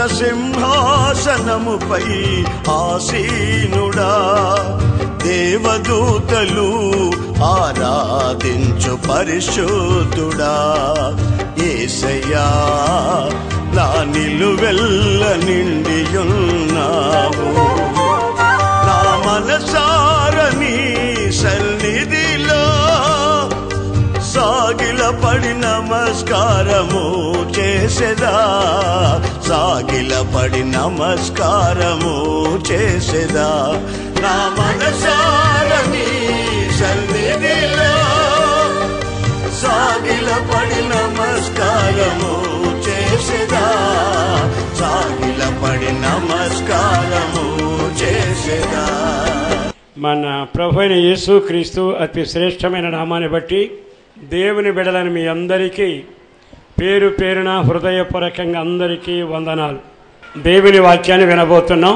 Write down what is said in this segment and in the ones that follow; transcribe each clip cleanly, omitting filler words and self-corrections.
రాజసింహాసనముపై ఆసీనుడా దేవదూతలు ఆరాధించు పరిశుద్ధుడా యేసయ్యా నా నిలువెల్ల నిండియున్నావు నా మనసారని సన్నిధిలో సాగిలపడి నమస్కారము చేసేదా సాగిలపడి నమస్కారము చేసేదా నా మనసారని సన్నిధిలో సాగిలపడి నమస్కారము చేసేదా సాగిలపడి నమస్కారము చేసేదా. మన ప్రభు అయిన యేసుక్రీస్తు అతి శ్రేష్టమైన నామాన్ని బట్టి దేవుని బిడ్డలని మీ అందరికీ పేరు పేరున హృదయపూర్వకంగా అందరికీ వందనాలు. దేవుని వాక్యాన్ని వినబోతున్నాం.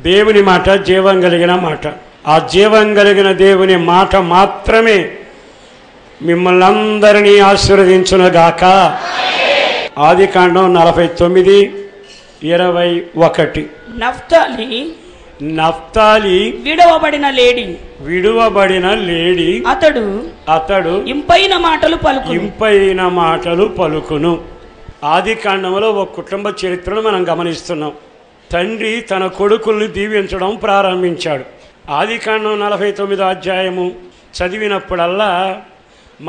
దేవుని మాట జీవం కలిగిన మాట. ఆ జీవం కలిగిన దేవుని మాట మాత్రమే మిమ్మల్ని అందరినీ ఆశీర్వదించునుగాక. ఆదికాండం 49:21. నఫ్తాలి విడువబడిన లేడి అతడు ఇంపైన మాటలు పలుకును. ఆదికాండంలో ఒక కుటుంబ చరిత్రను మనం గమనిస్తున్నాం. తండ్రి తన కొడుకుల్ని దీవించడం ప్రారంభించాడు. ఆదికాండం 49వ అధ్యాయము చదివినప్పుడల్లా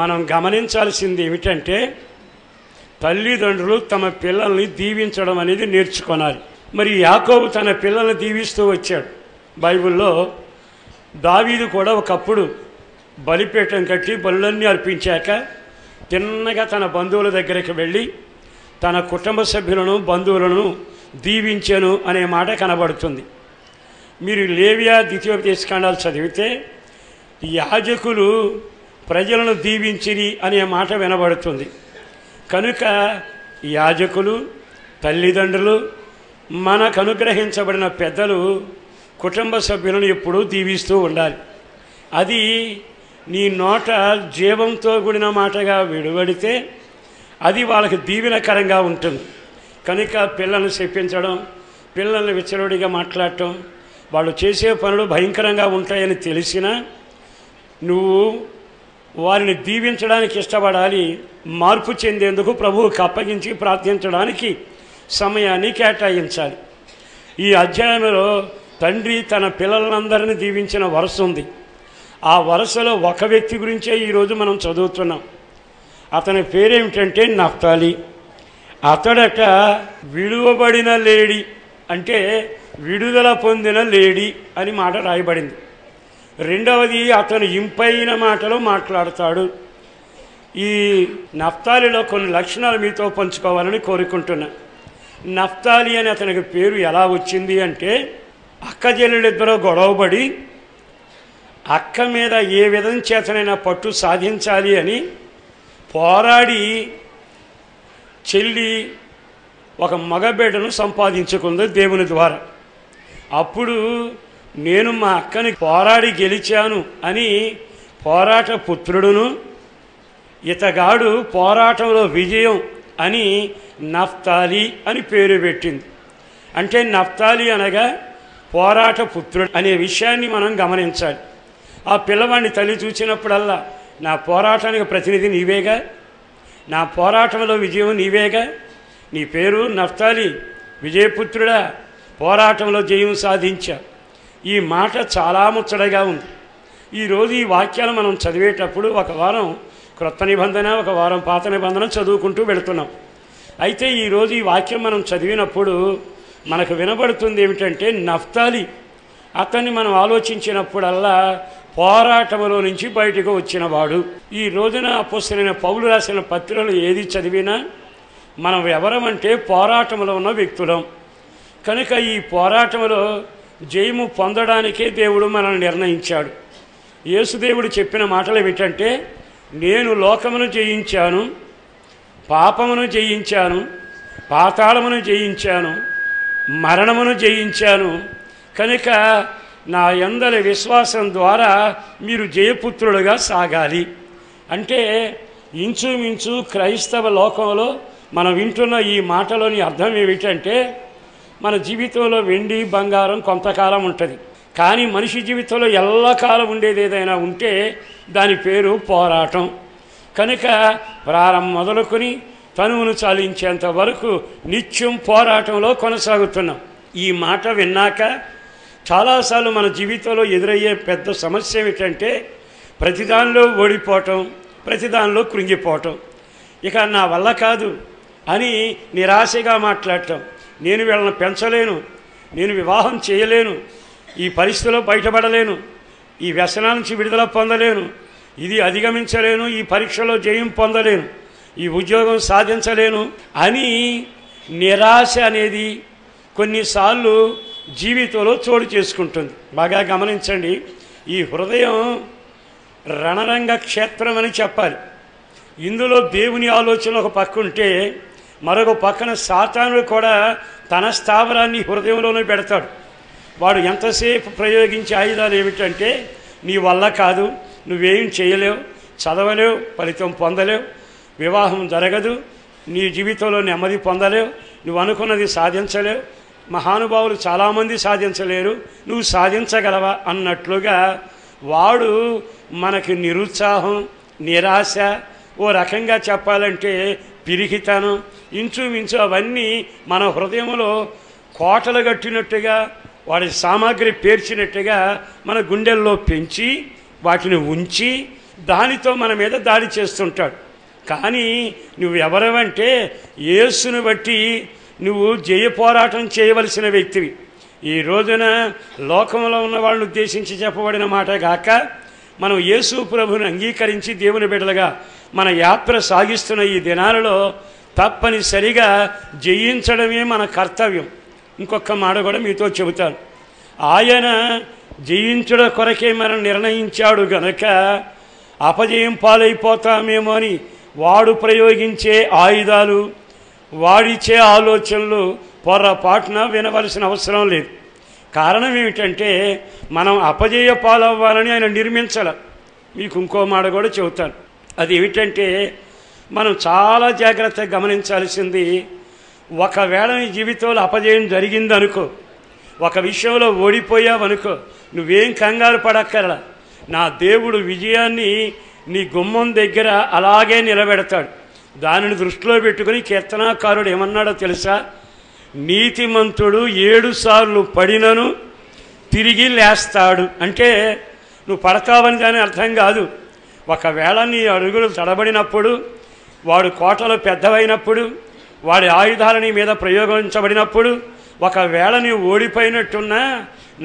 మనం గమనించాల్సింది ఏమిటంటే తల్లిదండ్రులు తమ పిల్లల్ని దీవించడం అనేది నేర్చుకోవాలి. మరి యాకోబు తన పిల్లల్ని దీవిస్తూ వచ్చాడు. బైబిల్లో దావీదు కూడా ఒకప్పుడు బలిపీఠం కట్టి బలులన్నీ అర్పించాక తిన్నగా తన బంధువుల దగ్గరికి వెళ్ళి తన కుటుంబ సభ్యులను బంధువులను దీవించెను అనే మాట కనబడుతుంది. మీరు లేవియా ద్వితీయోపదేశకాండాలు చదివితే యాజకులు ప్రజలను దీవించిరి అనే మాట వినబడుతుంది. కనుక యాజకులు తల్లిదండ్రులు మనకు అనుగ్రహించబడిన పెద్దలు కుటుంబ సభ్యులను ఎప్పుడూ దీవిస్తూ ఉండాలి. అది నీ నోట జీవంతో కూడిన మాటగా విడువడితే అది వాళ్ళకి దీవెనకరంగా ఉంటుంది. కనుక పిల్లల్ని చెప్పించడం, పిల్లల్ని విచ్చలవిడిగా మాట్లాడటం, వాళ్ళు చేసే పనులు భయంకరంగా ఉంటాయని తెలిసినా నువ్వు వారిని దీవించడానికి ఇష్టపడాలి. మార్పు చెందేందుకు ప్రభువుకి అప్పగించి ప్రార్థించడానికి సమయాన్ని కేటాయించాలి. ఈ అధ్యాయంలో తండ్రి తన పిల్లలందరినీ దీవించిన వరుస ఉంది. ఆ వరుసలో ఒక వ్యక్తి గురించే ఈరోజు మనం చదువుతున్నాం. అతని పేరేమిటంటే నఫ్తాలి. అతడట విడువబడిన లేడి, అంటే విడుదల పొందిన లేడి అని మాట రాయబడింది. రెండవది అతను ఇంపైన మాటలు మాట్లాడతాడు. ఈ నఫ్తాలిలో కొన్ని లక్షణాలు మీతో పంచుకోవాలని కోరుకుంటున్నా. నఫ్తాలి అని అతనికి పేరు ఎలా వచ్చింది అంటే అక్క చెల్లెలిద్దరూ గొడవపడి అక్క మీద ఏ విధం చేతనైనా పట్టు సాధించాలి అని పోరాడి చెల్లి ఒక మగబిడ్డను సంపాదించుకుంది దేవుని ద్వారా. అప్పుడు నేను మా అక్కని పోరాడి గెలిచాను అని పోరాట పుత్రుడును, ఇతగాడు పోరాటంలో విజయం అని నఫ్తాలి అని పేరు పెట్టింది. అంటే నఫ్తాలి అనగా పోరాట పుత్రుడు అనే విషయాన్ని మనం గమనించాలి. ఆ పిల్లవాడిని తల్లి చూసినప్పుడల్లా నా పోరాటానికి ప్రతినిధి నీవేగా, నా పోరాటంలో విజయం నీవేగా, నీ పేరు నఫ్తాలి, విజయపుత్రుడా, పోరాటంలో జయం సాధించా. ఈ మాట చాలా ముచ్చటగా ఉంది. ఈరోజు ఈ వాక్యాలు మనం చదివేటప్పుడు ఒక వారం క్రొత్త నిబంధన, ఒక వారం పాత నిబంధన చదువుకుంటూ వెళుతున్నాం. అయితే ఈరోజు ఈ వాక్యం మనం చదివినప్పుడు మనకు వినబడుతుంది ఏమిటంటే నఫ్తాలి. అతన్ని మనం ఆలోచించినప్పుడల్లా పోరాటంలో నుంచి బయటకు వచ్చినవాడు. ఈ రోజున అపోస్తలుడైన పౌలు రాసిన పత్రికలు ఏది చదివినా మనం ఎవరమంటే పోరాటంలో ఉన్న వ్యక్తులం. కనుక ఈ పోరాటంలో జయము పొందడానికే దేవుడు మనల్ని నిర్ణయించాడు. యేసుదేవుడు చెప్పిన మాటలు ఏమిటంటే నేను లోకమును జయించాను, పాపమును జయించాను, పాతాళమును జయించాను, మరణమును జయించాను. కనుక నా యందలి విశ్వాసం ద్వారా మీరు జయపుత్రులుగా సాగాలి. అంటే ఇంచుమించు క్రైస్తవ లోకంలో మనం వింటున్న ఈ మాటలోని అర్థం ఏమిటంటే మన జీవితంలో వెండి బంగారం కొంతకాలం ఉంటుంది, కానీ మనిషి జీవితంలో ఎల్లకాలం ఉండేది ఏదైనా ఉంటే దాని పేరు పోరాటం. కనుక ప్రారంభం మొదలుకొని తనువును చాలించేంత వరకు నిత్యం పోరాటంలో కొనసాగుతున్నాం. ఈ మాట విన్నాక చాలాసార్లు మన జీవితంలో ఎదురయ్యే పెద్ద సమస్య ఏమిటంటే ప్రతిదానిలో ఓడిపోవటం, ప్రతిదానిలో కృంగిపోవటం. ఇక నా వల్ల కాదు అని నిరాశగా మాట్లాడటం, నేను వీళ్ళని పెంచలేను, నేను వివాహం చేయలేను, ఈ పరిస్థితిలో బయటపడలేను, ఈ వ్యసనాల నుంచి విడుదల పొందలేను, ఇది అధిగమించలేను, ఈ పరీక్షలో జయం పొందలేను, ఈ ఉద్యోగం సాధించలేను అని నిరాశ అనేది కొన్నిసార్లు జీవితంలో చోటు చేసుకుంటుంది. బాగా గమనించండి, ఈ హృదయం రణరంగ క్షేత్రం అని చెప్పాలి. ఇందులో దేవుని ఆలోచన ఒక పక్క ఉంటే మరొక పక్కన సాతానుడు కూడా తన స్థావరాన్ని హృదయంలోనే పెడతాడు. వాడు ఎంతసేపు ప్రయోగించే ఆయుధాలు ఏమిటంటే నీ వల్ల కాదు, నువ్వేం చేయలేవు, చదవలేవు, ఫలితం పొందలేవు, వివాహం జరగదు, నీ జీవితంలో నెమ్మది పొందలేవు, నువ్వు అనుకున్నది సాధించలేవు, మహానుభావులు చాలామంది సాధించలేరు, నువ్వు సాధించగలవా అన్నట్లుగా వాడు మనకి నిరుత్సాహం, నిరాశ, ఓ రకంగా చెప్పాలంటే పిరికితనం, ఇంచుమించు అవన్నీ మన హృదయంలో కోటలు కట్టినట్టుగా వాడి సామాగ్రి పేర్చినట్టుగా మన గుండెల్లో పెంచి వాటిని ఉంచి దానితో మన మీద దాడి చేస్తుంటాడు. కానీ నువ్వు ఎవరవంటే యేసును బట్టి నువ్వు జయ పోరాటం చేయవలసిన వ్యక్తివి. ఈ రోజున లోకంలో ఉన్న వాళ్ళని ఉద్దేశించి చెప్పబడిన మాట కాక మనం యేసు ప్రభుని అంగీకరించి దేవుని బిడ్డలుగా మన యాత్ర సాగిస్తున్న ఈ దినాలలో తప్పనిసరిగా జయించడమే మన కర్తవ్యం. ఇంకొక మాట కూడా మీతో చెబుతాను. ఆయన జయించడం కొరకే మనం నిర్ణయించాడు గనక అపజయం పాలైపోతామేమో అని వాడు ప్రయోగించే ఆయుధాలు, వాడిచ్చే ఆలోచనలు పొరపాటున వినవలసిన అవసరం లేదు. కారణం ఏమిటంటే మనం అపజయ పాలవ్వాలని ఆయన నిర్మించాల. మీకు ఇంకో మాట కూడా చెబుతాను. అది ఏమిటంటే మనం చాలా జాగ్రత్తగా గమనించాల్సింది, ఒకవేళ నీ జీవితంలో అపజయం జరిగిందనుకో, ఒక విషయంలో ఓడిపోయావనుకో, నువ్వేం కంగారు పడక్కర్లా. నా దేవుడు విజయాన్ని నీ గుమ్మం దగ్గర అలాగే నిలబెడతాడు. దానిని దృష్టిలో పెట్టుకుని కీర్తనాకారుడు ఏమన్నాడో తెలుసా? నీతిమంతుడు 7 సార్లు పడినను తిరిగి లేస్తాడు. అంటే నువ్వు పడతావని దాని అర్థం కాదు. ఒకవేళ నీ అడుగులు తడబడినప్పుడు, వాడు కోటలు పెద్దవైనప్పుడు, వాడి ఆయుధాలు నీ మీద ప్రయోగించబడినప్పుడు, ఒకవేళ నీవు ఓడిపోయినట్టున్నా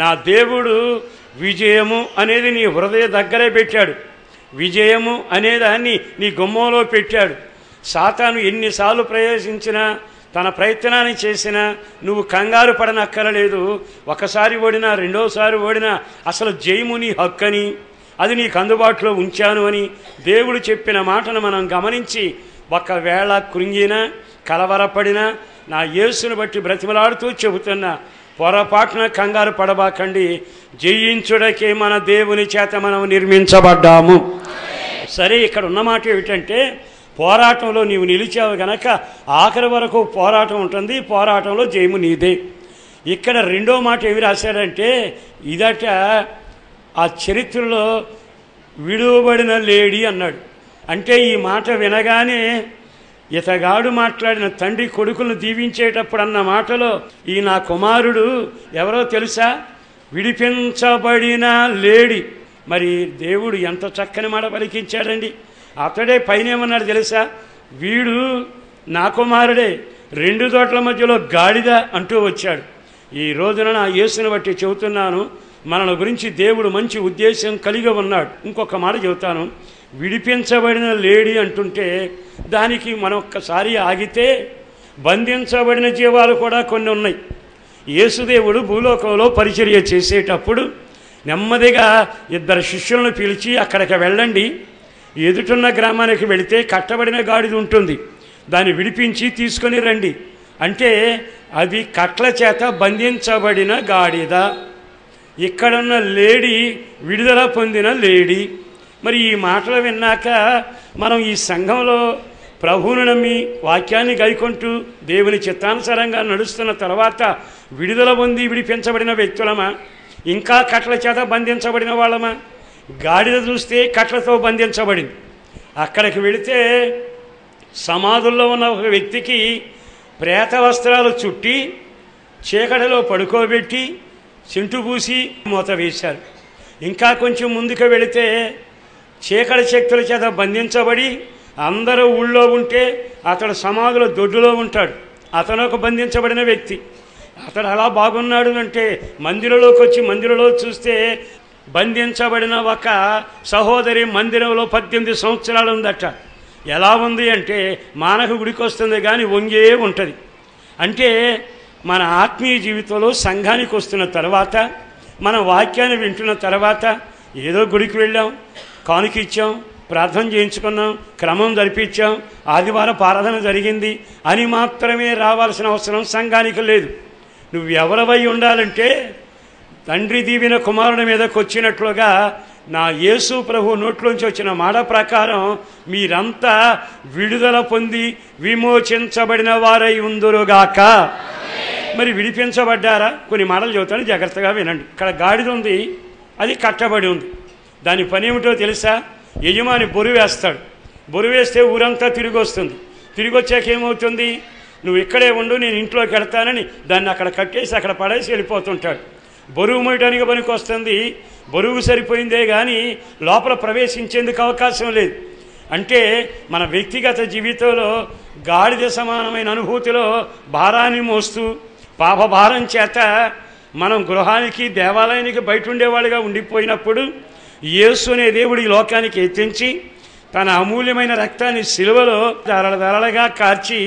నా దేవుడు విజయము అనేది నీ హృదయ దగ్గరే పెట్టాడు. విజయము అనేదాన్ని నీ గుమ్మంలో పెట్టాడు. సాతాను ఎన్నిసార్లు ప్రవేశించినా, తన ప్రయత్నాన్ని చేసినా నువ్వు కంగారు పడనక్కరలేదు. ఒకసారి ఓడినా, రెండోసారి ఓడినా అసలు జయము నీ హక్కని, అది నీకు అందుబాటులో ఉంచాను అని దేవుడు చెప్పిన మాటను మనం గమనించి ఒకవేళ కృంగినా, కలవరపడినా నా యేసును బట్టి బ్రతిమలాడుతూ చెబుతున్నా, పొరపాటున కంగారు పడబాకండి. జయించుడకే మన దేవుని చేత మనం నిర్మించబడ్డాము. సరే, ఇక్కడ ఉన్న మాట ఏమిటంటే పోరాటంలో నీవు నిలిచావు గనక ఆఖరి వరకు పోరాటం ఉంటుంది, పోరాటంలో జయము నీదే. ఇక్కడ రెండో మాట ఏమి రాశాడంటే, ఇదట ఆ చరిత్రలో విడువబడిన లేడీ అన్నాడు. అంటే ఈ మాట వినగానే ఇతగాడు మాట్లాడిన తండ్రి కొడుకులను దీవించేటప్పుడు అన్న మాటలో ఈ నా కుమారుడు ఎవరో తెలుసా? విడిపించబడిన లేడీ. మరి దేవుడు ఎంత చక్కని మాట పలికించాడండి. అతడే పైన ఏమన్నాడు తెలుసా? వీడు నా కుమారుడే, 2 తోటల మధ్యలో గాడిద అంటూ వచ్చాడు. ఈ రోజున నా యేసుని బట్టి చెబుతున్నాను, మన గురించి దేవుడు మంచి ఉద్దేశం కలిగి ఉన్నాడు. ఇంకొక మాట చెబుతాను, విడిపించబడిన లేడీ అంటుంటే దానికి మనం ఒక్కసారి ఆగితే బంధించబడిన జీవాలు కూడా కొన్ని ఉన్నాయి. యేసుదేవుడు భూలోకంలో పరిచర్య చేసేటప్పుడు నెమ్మదిగా 2 శిష్యులను పిలిచి అక్కడికి వెళ్ళండి, ఎదుటున్న గ్రామానికి వెళితే కట్టబడిన గాడిద ఉంటుంది, దాన్ని విడిపించి తీసుకొని రండి అంటే అది కట్ల చేత బంధించబడిన గాడిద. ఇక్కడున్న లేడీ విడుదల పొందిన లేడీ. మరి ఈ మాటలు విన్నాక మనం ఈ సంఘంలో ప్రభువును నమ్మి వాక్యాన్ని గైకొంటూ దేవుని చిత్తానుసారంగా నడుస్తున్న తర్వాత విడుదల పొంది విడిపించబడిన వ్యక్తులమా, ఇంకా కట్ల చేత బంధించబడిన వాళ్ళమా? గాడిద చూస్తే కట్లతో బంధించబడింది. అక్కడికి వెళితే సమాధుల్లో ఉన్న ఒక వ్యక్తికి ప్రేత వస్త్రాలు చుట్టి చీకటిలో పడుకోబెట్టి చింటు పూసి మూత వేశారు. ఇంకా కొంచెం ముందుకు వెళితే చీకటి శక్తుల చేత బంధించబడి అందరూ ఊళ్ళో ఉంటే అతడు సమాధిలో దొడ్డులో ఉంటాడు. అతను ఒక బంధించబడిన వ్యక్తి. అతడు అలా బాగున్నాడు అంటే మందిరంలోకి వచ్చి మందిరంలో చూస్తే బంధించబడిన ఒక సహోదరి మందిరంలో 18 సంవత్సరాలు ఉందట. ఎలా ఉంది అంటే మానకు గుడికి వస్తుంది కానీ వంగే ఉంటుంది. అంటే మన ఆత్మీయ జీవితంలో సంఘానికి వస్తున్న తర్వాత, మన వాక్యాన్ని వింటున్న తర్వాత ఏదో గుడికి వెళ్ళాం, కానుక ఇచ్చాం, ప్రార్థన చేయించుకున్నాం, క్రమం జరిపించాం, ఆదివారం ఆరాధన జరిగింది అని మాత్రమే రావాల్సిన అవసరం సంఘానికి లేదు. నువ్వు ఎవరివై ఉండాలంటే తండ్రి దీవెన కుమారుని మీదకి వచ్చినట్లుగా నా యేసు ప్రభు నోట్లోంచి వచ్చిన మాట ప్రకారం మీరంతా విడుదల పొంది విమోచించబడిన వారై ఉందురుగాక. మరి విడిపించబడ్డారా? కొన్ని మాటలు చెబుతాను, జాగ్రత్తగా వినండి. ఇక్కడ గాడిద ఉంది, అది కట్టబడి ఉంది. దాని పని ఏమిటో తెలుసా? యజమాని బొరువు వేస్తాడు. బొరువు వేస్తే ఊరంతా తిరిగి వస్తుంది. తిరిగి వచ్చాక ఏమవుతుంది? నువ్వు ఇక్కడే ఉండు, నేను ఇంట్లోకి వెళ్తానని దాన్ని అక్కడ కట్టేసి అక్కడ పడేసి వెళ్ళిపోతుంటాడు. బరువు మోయడానికి పనికి వస్తుంది. బరువు సరిపోయిందే కానీ లోపల ప్రవేశించేందుకు అవకాశం లేదు. అంటే మన వ్యక్తిగత జీవితంలో గాడిద సమానమైన అనుభూతిలో భారాన్ని మోస్తూ పాప భారం చేత మనం గృహానికి దేవాలయానికి బయట ఉండేవాళ్ళుగా ఉండిపోయినప్పుడు యేసు అనే దేవుడు ఈ లోకానికి ఎత్తించి తన అమూల్యమైన రక్తాన్ని సిలువలో ధారలుగా కార్చి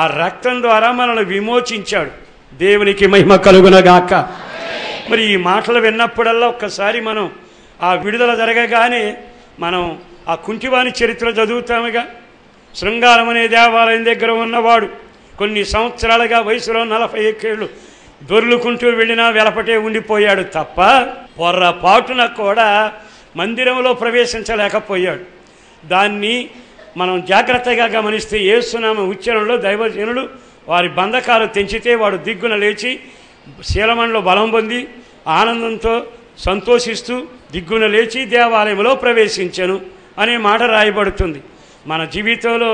ఆ రక్తం ద్వారా మనల్ని విమోచించాడు. దేవునికి మహిమ కలుగునగాక. మరి ఈ మాటలు విన్నప్పుడల్లా ఒక్కసారి మనం ఆ విడుదల జరగగానే మనం ఆ కుంటివాని చరిత్ర చదువుతాముగా. శృంగారం అనే దేవాలయం దగ్గర ఉన్నవాడు కొన్ని సంవత్సరాలుగా వయసులో 41 ఏళ్ళు దొర్లుకుంటూ వెళ్ళినా వెలపటే ఉండిపోయాడు తప్ప పొర్రపాటున కూడా మందిరంలో ప్రవేశించలేకపోయాడు. దాన్ని మనం జాగ్రత్తగా గమనిస్తే యేసునామ ఉచ్చారణలో దైవజనులు వారి బంధకాలు తెంచితే వాడు దిగ్గున లేచి శీలమంలో బలం పొంది ఆనందంతో సంతోషిస్తూ దిగ్గున లేచి దేవాలయంలో ప్రవేశించెను అనే మాట రాయబడుతుంది. మన జీవితంలో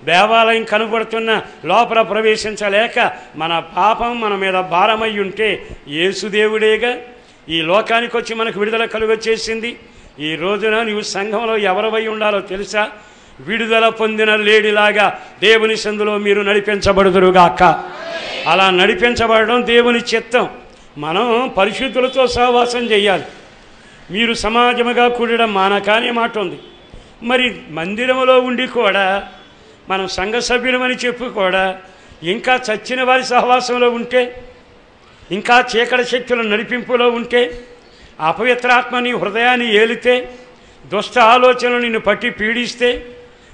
దేవాలయం కనబడుతున్న లోపల ప్రవేశించలేక మన పాపం మన మీద భారమై ఉంటే యేసుదేవుడేగా ఈ లోకానికి వచ్చి మనకు విడుదల కలుగచేసింది. ఈ రోజున నీవు సంఘంలో ఎవరివై ఉండాలో తెలుసా? విడుదల పొందిన లేడిలాగా దేవుని సందులో మీరు నడిపించబడుదురుగాక. అలా నడిపించబడడం దేవుని చిత్తం. మనం పరిశుద్ధులతో సహవాసం చేయాలి. మీరు సమాజముగా కూడడం మానకానే మాట ఉంది. మరి మందిరంలో ఉండి కూడా మనం సంఘ సభ్యులమని చెప్పి కూడా ఇంకా చచ్చిన వారి సహవాసంలో ఉంటే, ఇంకా చీకటి శక్తుల నడిపింపులో ఉంటే, అపవిత్రాత్మ నీ హృదయాన్ని ఏలితే, దుష్ట ఆలోచనలు నిన్ను పట్టి పీడిస్తే,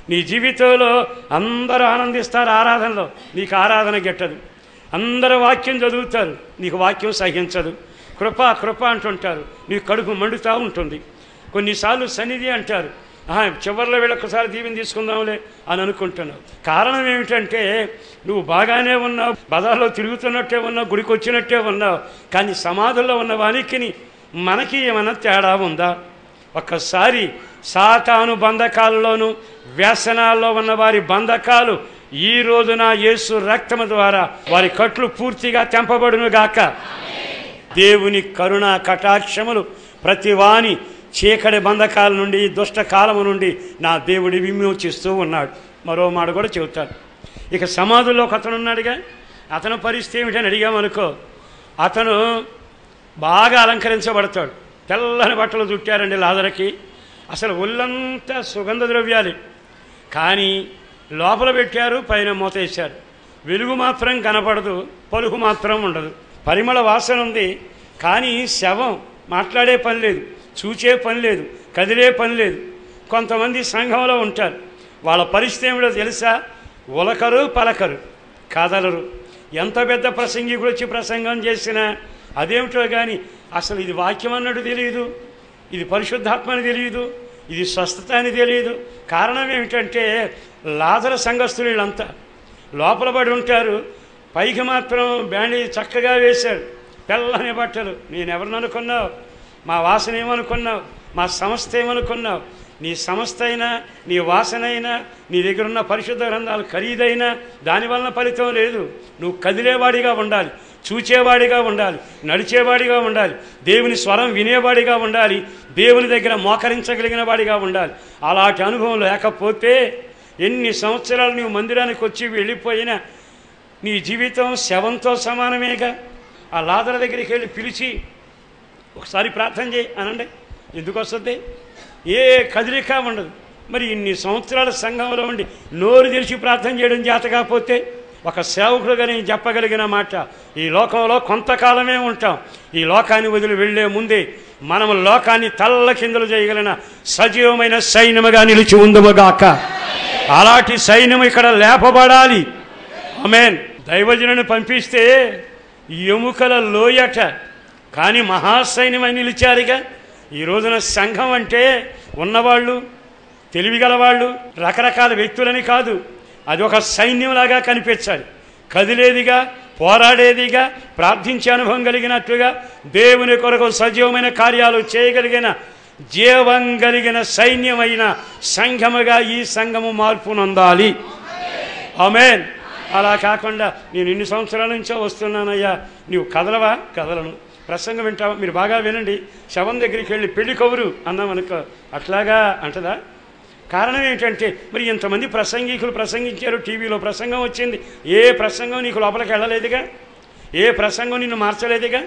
నీ జీవితంలో అందరూ ఆనందిస్తారు ఆరాధనలో, నీకు ఆరాధన గిట్టదు. అందరూ వాక్యం చదువుతారు, నీకు వాక్యం సహించదు. కృప కృప అంటుంటారు, నీకు కడుపు మండుతూ ఉంటుంది. కొన్నిసార్లు సన్నిధి అంటారు, చివరిలో వీళ్ళొక్కసారి దీవెని తీసుకుందాంలే అని అనుకుంటున్నావు. కారణం ఏమిటంటే నువ్వు బాగానే ఉన్నావు, బజార్లో తిరుగుతున్నట్టే ఉన్నావు, గుడికి వచ్చినట్టే ఉన్నావు, కానీ సమాధుల్లో ఉన్న వానికి మనకి ఏమైనా తేడా ఉందా? ఒక్కసారి సాతాను బంధకాలలోను వ్యసనాల్లో ఉన్న వారి బంధకాలు ఈ రోజున యేసు రక్తము ద్వారా వారి కట్లు పూర్తిగా తెంపబడునుగాక. దేవుని కరుణ కటాక్షములు ప్రతి వాని చీకటి బంధకాల నుండి దుష్ట కాలము నుండి నా దేవుడి విమోచిస్తూ ఉన్నాడు. మరో మాట కూడా చెబుతాడు. ఇక సమాధుల్లో ఒక అతను ఉన్నాడుగా, అతను పరిస్థితి ఏమిటని అడిగామనుకో, అతను బాగా అలంకరించబడతాడు. తెల్లని బట్టలు చుట్టారండి లాజరుకి, అసలు ఒళ్ళంతా సుగంధ ద్రవ్యాలు, కానీ లోపల పెట్టారు, పైన మూతేశారు. వెలుగు మాత్రం కనపడదు, పలుకు మాత్రం ఉండదు. పరిమళ వాసన ఉంది, కానీ శవం మాట్లాడే పని లేదు, చూచే పని లేదు, కదిలే పని లేదు. కొంతమంది సంఘంలో ఉంటారు, వాళ్ళ పరిస్థితి ఏమిటో తెలుసా? ఉలకరు పలకరు, కదలరు. ఎంత పెద్ద ప్రసంగికుడు వచ్చి ప్రసంగం చేసినా అదేమిటో కానీ అసలు ఇది వాక్యం అన్నట్టు తెలియదు, ఇది పరిశుద్ధాత్మ అని తెలియదు, ఇది స్వస్థత అని తెలియదు. కారణం ఏమిటంటే లాజరు సంఘస్థులు వీళ్ళంతా లోపల పడి ఉంటారు, పైకి మాత్రం బ్యాండీ చక్కగా వేశాడు, తెల్లని బట్టలు. నేనెవరిని అనుకున్నావు? మా వాసన ఏమనుకున్నావు? మా సంస్థ ఏమనుకున్నావు? నీ సంస్థ అయినా, నీ వాసన అయినా, నీ దగ్గర ఉన్న పరిశుద్ధ గ్రంథాలు ఖరీదైనా దానివలన ఫలితం లేదు. నువ్వు కదిలేవాడిగా ఉండాలి, చూచేవాడిగా ఉండాలి, నడిచేవాడిగా ఉండాలి, దేవుని స్వరం వినేవాడిగా ఉండాలి, దేవుని దగ్గర మోకరించగలిగిన వాడిగా ఉండాలి. అలాంటి అనుభవం లేకపోతే ఎన్ని సంవత్సరాలు నువ్వు మందిరానికి వచ్చి వెళ్ళిపోయినా నీ జీవితం శవంతో సమానమేగా. ఆ లాజరు దగ్గరికి వెళ్ళి పిలిచి ఒకసారి ప్రార్థన చేయి అనండి, ఎందుకు వస్తుంది? ఏ కదిలిక ఉండదు. మరి ఇన్ని సంవత్సరాల సంఘంలో ఉండి నోరు తెరిచి ప్రార్థన చేయడం చేత కాకపోతే ఒక సేవకుడుగా నేను చెప్పగలిగిన మాట, ఈ లోకంలో కొంతకాలమే ఉంటాం. ఈ లోకాన్ని వదిలి వెళ్లే ముందే మనం లోకాన్ని తల్ల కిందలు చేయగలిగిన సజీవమైన సైన్యముగా నిలిచి ఉందముగాక. అలాంటి సైన్యం ఇక్కడ లేపబడాలి. ఆమేన్. దైవజనుని పంపిస్తే ఎముకల లోయట, కానీ మహాసైన్యమై నిలిచారుగా. ఈ రోజున సంఘం అంటే ఉన్నవాళ్ళు, తెలివిగలవాళ్ళు, రకరకాల వ్యక్తులని కాదు, అది ఒక సైన్యంలాగా కనిపించాలి. కదిలేదిగా, పోరాడేదిగా, ప్రార్థించే అనుభవం కలిగినట్లుగా, దేవుని కొరకు సజీవమైన కార్యాలు చేయగలిగిన, జీవం కలిగిన సైన్యమైన సంఘముగా ఈ సంఘము మార్పు నొందాలి. ఆమేన్. అలా కాకుండా నేను ఇన్ని సంవత్సరాల నుంచో వస్తున్నానయ్యా, నీవు కదలవా? కదలను. ప్రసంగం వింటావా? మీరు బాగా వినండి. శవం దగ్గరికి వెళ్ళి పెళ్లి కబురు అన్నామనుకో, అట్లాగా అంటదా? కారణం ఏంటంటే మరి ఇంతమంది ప్రసంగికులు ప్రసంగించారు, టీవీలో ప్రసంగం వచ్చింది, ఏ ప్రసంగం నీకు లోపలికి వెళ్ళలేదుగా, ఏ ప్రసంగం నిన్ను మార్చలేదుగా,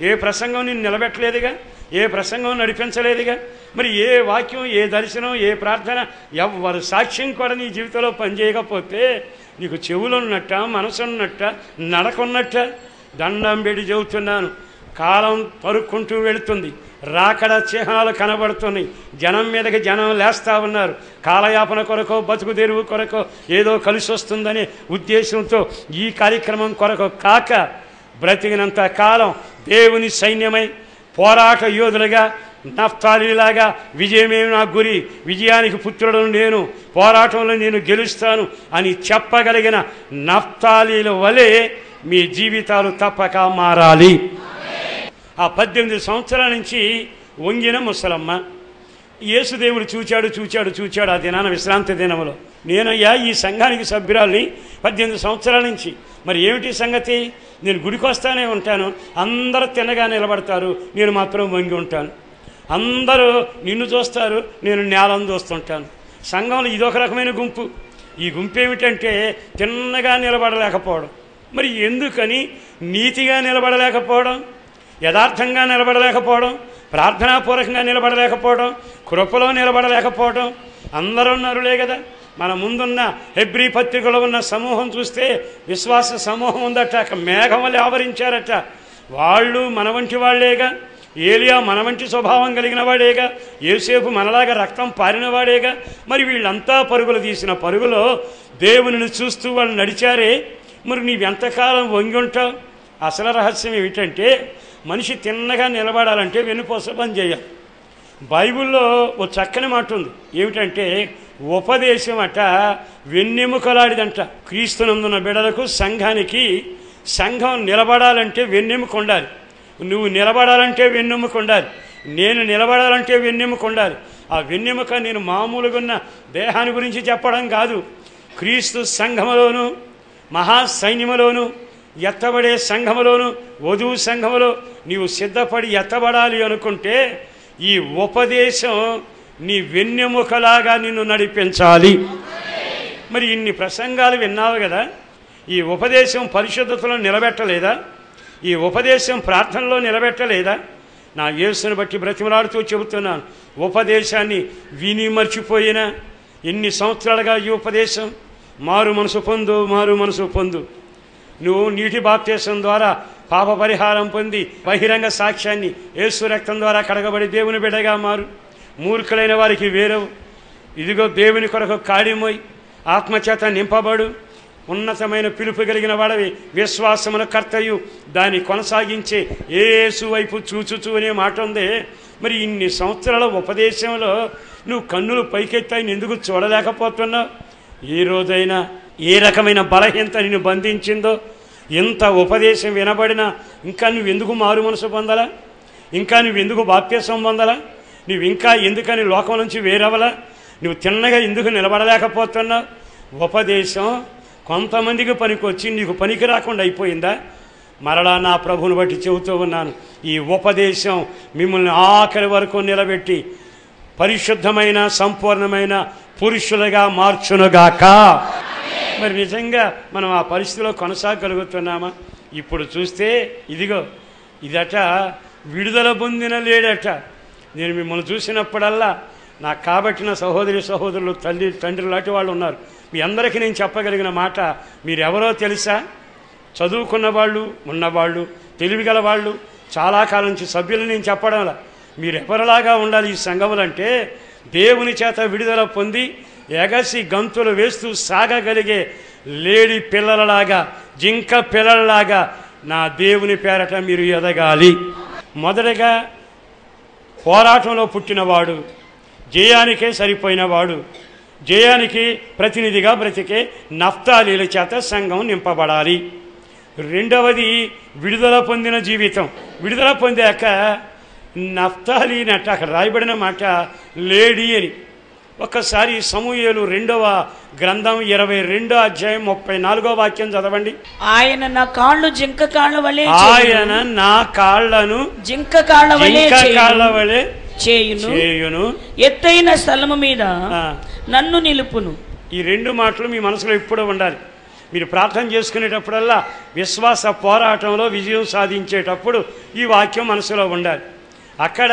ఏ ప్రసంగం నిన్ను నిలబెట్టలేదుగా, ఏ ప్రసంగం నడిపించలేదుగా. మరి ఏ వాక్యం, ఏ దర్శనం, ఏ ప్రార్థన, ఎవరు సాక్ష్యం కూడా నీ జీవితంలో పనిచేయకపోతే నీకు చెవులున్నట్ట, మనసున్నట్ట, నడకున్నట్ట? దండం పెట్టి చెబుతున్నాను, కాలం పరుక్కుంటూ వెళుతుంది, రాకడ చిహ్నాలు కనబడుతున్నాయి, జనం మీదకి జనం లేస్తూ ఉన్నారు. కాలయాపన కొరకో, బతుకు తెరువు కొరకో, ఏదో కలిసి వస్తుందనే ఉద్దేశంతో ఈ కార్యక్రమం కొరకు కాక, బ్రతికినంత కాలం దేవుని సైన్యమై పోరాట యోధులుగా, నఫ్తాలీలాగా విజయమే నా గురి, విజయానికి పుత్రుడను నేను, పోరాటంలో నేను గెలుస్తాను అని చెప్పగలిగిన నఫ్తాలీల వలె మీ జీవితాలు తప్పక మారాలి. ఆ 18 సంవత్సరాల నుంచి వంగిన ముసలమ్మ యేసుదేవుడు చూచాడు ఆ దినాన, విశ్రాంతి దినములో. నేనయ్యా ఈ సంఘానికి సభ్యురాల్ని 18 సంవత్సరాల నుంచి. మరి ఏమిటి సంగతి? నేను గుడికి వస్తానే ఉంటాను, అందరూ తిన్నగా నిలబడతారు, నేను మాత్రం వంగి ఉంటాను. అందరూ నిన్ను చూస్తారు, నేను నేలను చూస్తుంటాను. సంఘంలో ఇదొక రకమైన గుంపు. ఈ గుంపు ఏమిటంటే తిన్నగా నిలబడలేకపోవడం. మరి ఎందుకని? నీతిగా నిలబడలేకపోవడం, యథార్థంగా నిలబడలేకపోవడం, ప్రార్థనాపూర్వకంగా నిలబడలేకపోవడం, కృపలో నిలబడలేకపోవడం. అందరూ నరులే కదా. మన ముందున్న హెబ్రీ పత్రికలో ఉన్న సమూహం చూస్తే విశ్వాస సమూహం ఉందట, మేఘం వల్ల ఆవరించారట. వాళ్ళు మన వంటి వాళ్లేగా. ఏలియా మన వంటి స్వభావం కలిగిన వాడేగా. యోసేపు మనలాగా రక్తం పారినవాడేగా. మరి వీళ్ళంతా పరుగులు తీసిన పరుగులో దేవునిని చూస్తూ వాళ్ళు నడిచారే. మరి నీవెంతకాలం వంగి ఉంటావు? అసలు రహస్యం ఏమిటంటే మనిషి తిన్నగా నిలబడాలంటే వెన్నుపూస పని చేయాలి. బైబిల్లో ఓ చక్కని మాట ఉంది, ఏమిటంటే ఉపదేశం అట వెన్నెముకలాడిదంట. క్రీస్తునందున్న బిడ్డలకు, సంఘానికి, సంఘం నిలబడాలంటే వెన్నెముక ఉండాలి. నువ్వు నిలబడాలంటే వెన్నెముక ఉండాలి, నేను నిలబడాలంటే వెన్నెముక ఉండాలి. ఆ వెన్నెముక నేను మామూలుగా ఉన్న దేహాన్ని గురించి చెప్పడం కాదు. క్రీస్తు సంఘములోను, మహాసైన్యములోను, ఎత్తబడే సంఘములోను, వధువు సంఘములో నీవు సిద్ధపడి ఎత్తబడాలి అనుకుంటే ఈ ఉపదేశం నీ వెన్నెముకలాగా నిన్ను నడిపించాలి. మరి ఇన్ని ప్రసంగాలు విన్నావు కదా, ఈ ఉపదేశం పరిశుద్ధతలో నిలబెట్టలేదా? ఈ ఉపదేశం ప్రార్థనలో నిలబెట్టలేదా? నా యేసుని బట్టి బ్రతిమలాడుతూ చెబుతున్నాను, ఉపదేశాన్ని విని మర్చిపోయినా ఎన్ని సంవత్సరాలుగా ఈ ఉపదేశం మారు మనసు పొందు. నువ్వు నీటి బాప్తీసం ద్వారా పాప పరిహారం పొంది బహిరంగ సాక్ష్యాన్ని యేసు రక్తం ద్వారా కడగబడి దేవుని బిడ్డగా మారు. మూర్ఖులైన వారికి వేరవు. ఇదిగో దేవుని కొరకు కాడిమోయి ఆత్మచేత నింపబడు. ఉన్నతమైన పిలుపు కలిగిన వాడవి, విశ్వాసమున కర్తయు దాన్ని కొనసాగించే యేసు వైపు చూచుచు అనే మాట ఉంది. మరి ఇన్ని సంవత్సరాల ఉపదేశంలో నువ్వు కన్నులు పైకెత్తాయి ఎందుకు చూడలేకపోతున్నావు? ఏ రోజైనా ఏ రకమైన బలహీనత నిన్ను బంధించిందో, ఇంత ఉపదేశం వినబడినా ఇంకా నువ్వెందుకు మారు మనసు పొందాలా? ఇంకా నువ్వెందుకు బాప్తిసం పొందాలా? నువ్వు ఇంకా ఎందుకని లోకం నుంచి వేరవలా? నువ్వు తిన్నగా ఎందుకు నిలబడలేకపోతున్నావు? ఉపదేశం కొంతమందికి పనికొచ్చి నీకు పనికి రాకుండా అయిపోయిందా? మరలా నా ప్రభువుని బట్టి చెబుతూ ఉన్నాను, ఈ ఉపదేశం మిమ్మల్ని ఆఖరి వరకు నిలబెట్టి పరిశుద్ధమైన సంపూర్ణమైన పురుషులుగా మార్చునుగాక. మరి నిజంగా మనం ఆ పరిస్థితిలో కొనసాగలుగుతున్నామా? ఇప్పుడు చూస్తే ఇదిగో ఇదట విడుదల పొందిన లేడట. నేను మిమ్మల్ని చూసినప్పుడల్లా నాకు కాబట్టిన సహోదరి సహోదరులు తల్లి తండ్రి లాంటి వాళ్ళు ఉన్నారు. మీ అందరికీ నేను చెప్పగలిగిన మాట, మీరెవరో తెలుసా? చదువుకున్న వాళ్ళు, ఉన్నవాళ్ళు, తెలివిగల వాళ్ళు, చాలా కాలం నుంచి సభ్యులు నేను చెప్పడంలా. మీరెవరిలాగా ఉండాలి ఈ సంఘములంటే, దేవుని చేత విడుదల పొంది ఎగసి గంతులు వేస్తూ సాగగలిగే లేడి పిల్లలలాగా, జింక పిల్లలలాగా నా దేవుని పేరట మీరు ఎదగాలి. మొదటగా పోరాటంలో పుట్టినవాడు, జయానికే సరిపోయినవాడు, జయానికి ప్రతినిధిగా బ్రతికే నఫ్తాలీల చేత సంఘం నింపబడాలి. రెండవది విడుదల పొందిన జీవితం. విడుదల పొందాక నఫ్తాలి నట్ట అక్కడ రాయబడిన మాట లేడీ అని. ఒక్కసారి సమూయేలు 2వ గ్రంథం 22వ అధ్యాయం 34వ వాక్యం చదవండి. ఆయన నా కాళ్ళు జింక కాళ్ళ వలె, ఆయన నా కాళ్ళను జింక కాళ్ళ వలె చేయును, ఎత్తైన స్థలము మీద నన్ను నిలుపును. ఈ 2 మాటలు మీ మనసులో ఎప్పుడూ ఉండాలి. మీరు ప్రార్థన చేసుకునేటప్పుడల్లా విశ్వాస పోరాటంలో విజయం సాధించేటప్పుడు ఈ వాక్యం మనసులో ఉండాలి. అక్కడ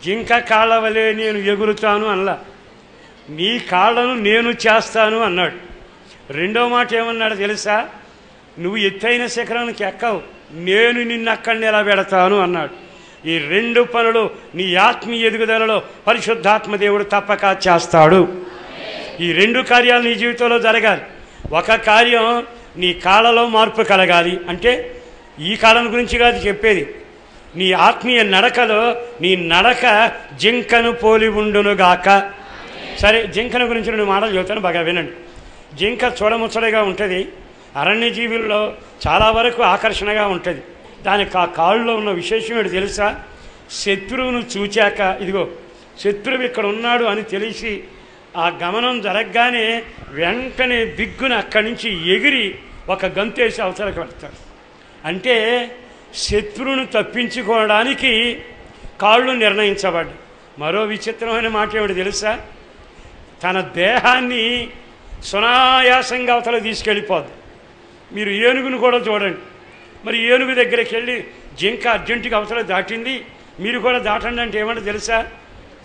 జింక కాళ్ళ వలె నేను ఎగురుతాను అనలా, నీ కాళ్ళను నేను చేస్తాను అన్నాడు. రెండో మాట ఏమన్నాడు తెలుసా? నువ్వు ఎత్తైన శిఖరానికి ఎక్కవు, నేను నిన్ను అక్కడ నిలబెడతాను అన్నాడు. ఈ 2 పనులు నీ ఆత్మీయ ఎదుగుదలలో పరిశుద్ధాత్మ దేవుడు తప్పక చేస్తాడు. ఈ 2 కార్యాలు నీ జీవితంలో జరగాలి. ఒక కార్యం నీ కాళ్ళలో మార్పు కలగాలి అంటే ఈ కాలం గురించి కాదు చెప్పేది, నీ ఆత్మీయ నడకలో నీ నడక జింకను పోలి ఉండునుగాక. సరే, జింకను గురించి 2 మాటలు చెబుతాను, బాగా వినండి. జింక చూడముచ్చడిగా ఉంటుంది, అరణ్య జీవుల్లో చాలా వరకు ఆకర్షణగా ఉంటుంది. దానికి ఆ కాళ్ళలో ఉన్న విశేషం ఏంటి తెలుసా? శత్రువును చూచాక, ఇదిగో శత్రువు ఇక్కడ ఉన్నాడు అని తెలిసి ఆ గమనం జరగగానే వెంటనే దిగ్గున అక్కడి నుంచి ఎగిరి ఒక గంతేసి అవతలకు వెళ్తాడు. అంటే శత్రువును తప్పించుకోవడానికి కాళ్ళు నిర్ణయించబడ్డాయి. మరో విచిత్రమైన మాట ఏమిటి తెలుసా? తన దేహాన్ని సునాయాసంగా అవతల తీసుకెళ్ళిపోద్ది. మీరు ఏనుగును కూడా చూడండి. మరి ఏనుగు దగ్గరికి వెళ్ళి జింక అర్జెంటుగా అవతల దాటింది, మీరు కూడా దాటండి అంటే ఏమంటే తెలుసా?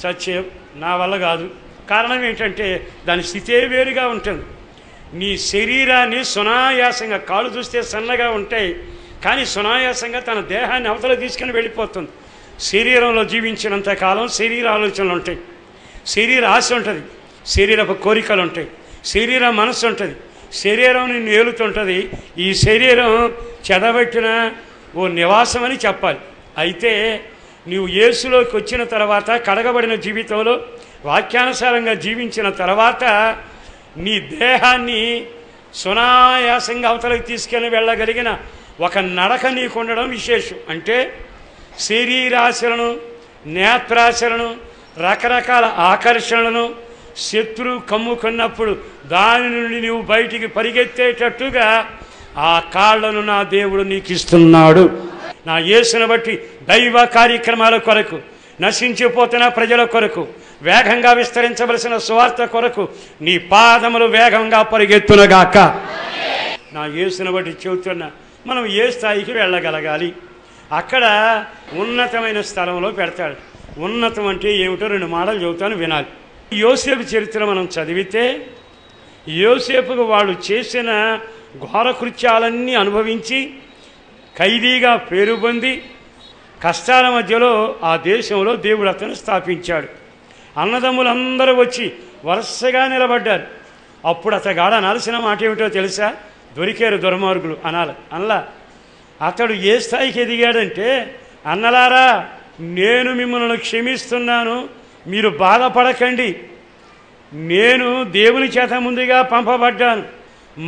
చచ్చే, నా వల్ల కాదు. కారణం ఏంటంటే దాని స్థితే వేరుగా ఉంటుంది. నీ శరీరాన్ని సునాయాసంగా, కాళ్ళు చూస్తే సన్నగా ఉంటాయి కానీ సునాయాసంగా తన దేహాన్ని అవతల తీసుకుని వెళ్ళిపోతుంది. శరీరంలో జీవించినంత కాలం శరీర ఆలోచనలు ఉంటాయి, శరీర ఆశ ఉంటుంది, శరీరపు కోరికలు ఉంటాయి, శరీర మనస్సు ఉంటుంది, శరీరం నిన్ను ఏలుతుంటుంది. ఈ శరీరం చెడబెట్టిన ఓ నివాసం అని చెప్పాలి. అయితే నీవు యేసులోకి వచ్చిన తర్వాత, కడగబడిన జీవితంలో వాక్యానుసారంగా జీవించిన తర్వాత నీ దేహాన్ని సునాయాసంగా అవతలకి తీసుకెళ్ళి వెళ్ళగలిగిన ఒక నడక నీకు ఉండడం విశేషం. అంటే శరీరాశలను, నేత్రాశలను, రకరకాల ఆకర్షణలను శత్రువు కమ్ముకున్నప్పుడు దాని నుండి నువ్వు బయటికి పరిగెత్తేటట్టుగా ఆ కాళ్లను నా దేవుడు నీకు ఇస్తున్నాడు. నా యేసును బట్టి దైవ కార్యక్రమాల కొరకు, నశించిపోతున్న ప్రజల కొరకు, వేగంగా విస్తరించవలసిన సువార్త కొరకు నీ పాదములు వేగంగా పరిగెత్తునగాక. నా యేసును బట్టి చెబుతున్నా, మనం ఏ స్థాయికి వెళ్ళగలగాలి? అక్కడ ఉన్నతమైన స్థలంలో పెడతాడు. ఉన్నతం అంటే ఏమిటో 2 మాటలు చెబుతాను, వినాలి. యోసేపు చరిత్ర మనం చదివితే, యోసేపుకు వాళ్ళు చేసిన ఘోర కృత్యాలన్నీ అనుభవించి ఖైదీగా పేరు పొంది కష్టాల మధ్యలో ఆ దేశంలో దేవుడు అతను స్థాపించాడు. అన్నదమ్ములందరూ వచ్చి వరుసగా నిలబడ్డారు. అప్పుడు అతగాడ అనాల్సిన మాట ఏమిటో తెలుసా? దొరికారు దుర్మార్గులు అనాలి. అనలా. అతడు ఏ స్థాయికి ఎదిగాడంటే, అన్నలారా నేను మిమ్మల్ని క్షమిస్తున్నాను, మీరు బాధపడకండి, నేను దేవుని చేత ముందుగా పంపబడ్డాను,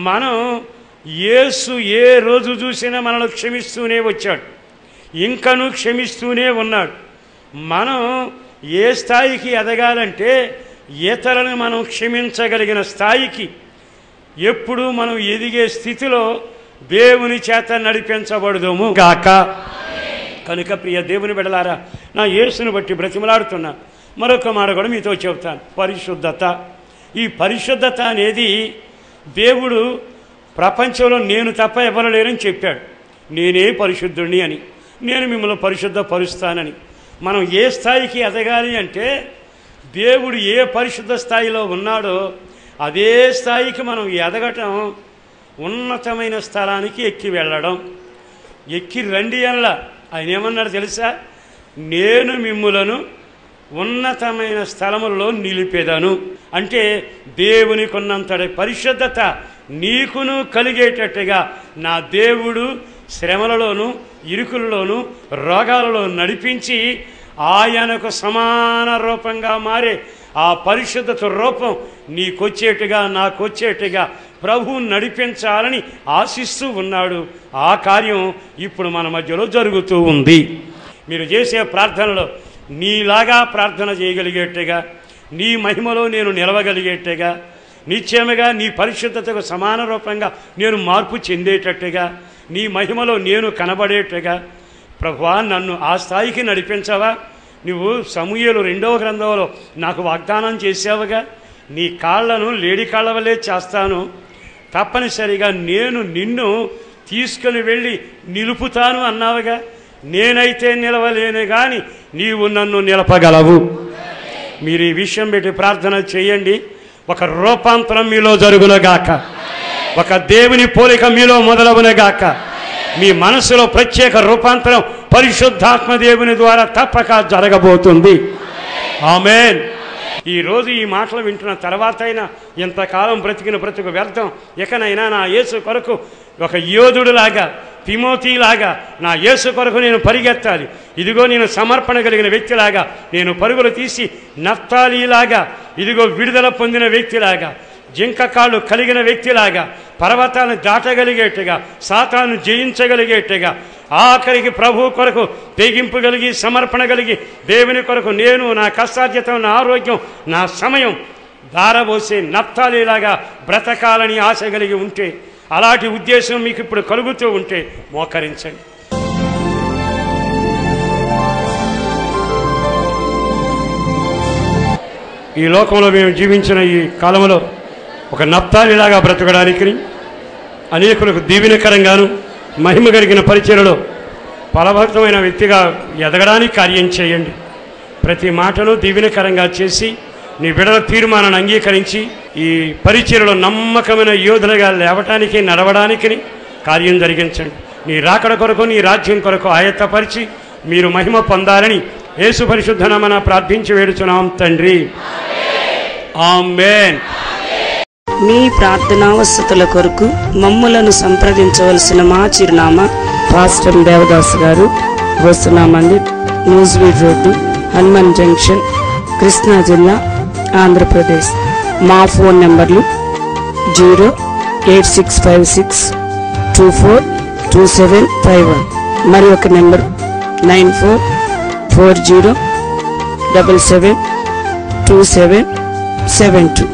మనం యేసు ఏ రోజు చూసినా మనల్ని క్షమిస్తూనే వచ్చాడు, ఇంకను క్షమిస్తూనే ఉన్నాడు. మనం ఏ స్థాయికి ఎదగాలంటే ఇతరులను మనం క్షమించగలిగిన స్థాయికి ఎప్పుడు మనం ఎదిగే స్థితిలో దేవుని చేత నడిపించబడదుము గాక. కనుక ప్రియ దేవుని బిడ్డలారా, నా యేసుని బట్టి బ్రతిమలాడుతున్నా. మరొక మాట కూడా మీతో చెబుతాను. పరిశుద్ధత. ఈ పరిశుద్ధత అనేది దేవుడు ప్రపంచంలో నేను తప్ప ఎవరు లేరని చెప్పాడు. నేనే పరిశుద్ధుడిని అని, నేను మిమ్మల్ని పరిశుద్ధపరుస్తానని. మనం ఏ స్థాయికి ఎదగాలి అంటే దేవుడు ఏ పరిశుద్ధ స్థాయిలో ఉన్నాడో అదే స్థాయికి మనం ఎదగటం, ఉన్నతమైన స్థలానికి ఎక్కి వెళ్ళడం. ఎక్కి రండి అలా ఆయన ఏమన్నాడు తెలుసా? నేను మిమ్ములను ఉన్నతమైన స్థలములలో నిలిపేదను. అంటే దేవునికి ఉన్నంతటి పరిశుద్ధత నీకును కలిగేటట్టుగా నా దేవుడు శ్రమలలోను, ఇరుకులలోను, రోగాలలో నడిపించి ఆయనకు సమాన రూపంగా మారే ఆ పరిశుద్ధత రూపం నీకొచ్చేట్టుగా, నాకొచ్చేట్టుగా ప్రభువు నడిపించాలని ఆశిస్తూ ఉన్నాడు. ఆ కార్యం ఇప్పుడు మన మధ్యలో జరుగుతూ ఉంది. మీరు చేసే ప్రార్థనలో నీలాగా ప్రార్థన చేయగలిగేట్టుగా, నీ మహిమలో నేను నిలవగలిగేట్టుగా, నిశ్చయముగా నీ పరిశుద్ధతకు సమాన రూపంగా నేను మార్పు చెందేటట్టుగా, నీ మహిమలో నేను కనబడేట్టుగా, ప్రభువా నన్ను ఆ స్థాయికి నడిపించవా? నువ్వు సమూయేలు 2వ గ్రంథంలో నాకు వాగ్దానం చేసావుగా, నీ కాళ్లను లేడి కాళ్ళ వల్లే చేస్తాను, తప్పనిసరిగా నేను నిన్ను తీసుకుని వెళ్ళి నిలుపుతాను అన్నావుగా. నేనైతే నిలవలేను కానీ నీవు నన్ను నిలపగలవు. మీరు ఈ విషయం పెట్టి ప్రార్థన చేయండి. ఒక రూపాంతరం మీలో జరుగునగాక, ఒక దేవుని పోలిక మీలో మొదలవునగాక. మీ మనసులో ప్రత్యేక రూపాంతరం పరిశుద్ధాత్మ దేవుని ద్వారా తప్పక జరగబోతుంది. ఆమేన్. ఈరోజు ఈ మాటలు వింటున్న తర్వాత అయినా, ఎంతకాలం బ్రతికిన బ్రతుకు వ్యర్థం, ఎకనైనా నా యేసు కొరకు ఒక యోధుడులాగా, తిమోతిలాగా నా యేసు కొరకు నేను పరిగెత్తాలి. ఇదిగో నేను సమర్పణ కలిగిన వ్యక్తిలాగా నేను పరుగులు తీసి, నఫ్తాలీలాగా ఇదిగో విడుదల పొందిన వ్యక్తిలాగా, జింక కాళ్ళు కలిగిన వ్యక్తిలాగా పర్వతాలను దాటగలిగేట్టుగా, సాతాను జయించగలిగేట్టుగా, ఆఖరికి ప్రభు కొరకు తెగింపు కలిగి, సమర్పణ కలిగి, దేవుని కొరకు నేను నా కష్టార్జితం, నా ఆరోగ్యం, నా సమయం ధారబోసే నఫ్తాలీలాగా బ్రతకాలని ఆశ కలిగి ఉంటే, అలాంటి ఉద్దేశం మీకు ఇప్పుడు కలుగుతూ ఉంటే మోకరించండి. ఈ లోకంలో మేము జీవించిన ఈ కాలంలో ఒక నఫ్తాలీలాగా బ్రతకడానికి, అనేకులకు దీవెనకరంగాను మహిమ కలిగిన పరిచర్యలో ఫలభరితమైన వ్యక్తిగా ఎదగడానికి కార్యం చేయండి. ప్రతి మాటను దీవెనకరంగా చేసి నీ బిడ్డల తీర్మానాన్ని అంగీకరించి ఈ పరిచర్యలో నమ్మకమైన యోధులుగా లేవటానికి, నడవడానికి కార్యం జరిగించండి. నీ రాకడ కొరకు, నీ రాజ్యం కొరకు ఆయత్తపరిచి మీరు మహిమ పొందాలని యేసు పరిశుద్ధ నామమున ప్రార్థించి వేడుచున్నాం తండ్రి. ఆమేన్. మీ ప్రార్థనావసతుల కొరకు మమ్ములను సంప్రదించవలసిన మా చిరునామా పాస్టర్ దేవదాస్ గారు, వస్తున్నా మందిర్, న్యూస్వీడ్ రోడ్డు, హనుమాన్ జంక్షన్, కృష్ణా జిల్లా, ఆంధ్రప్రదేశ్. మా ఫోన్ నెంబర్లు 08656242751, మరి ఒక నెంబర్ 9440772772.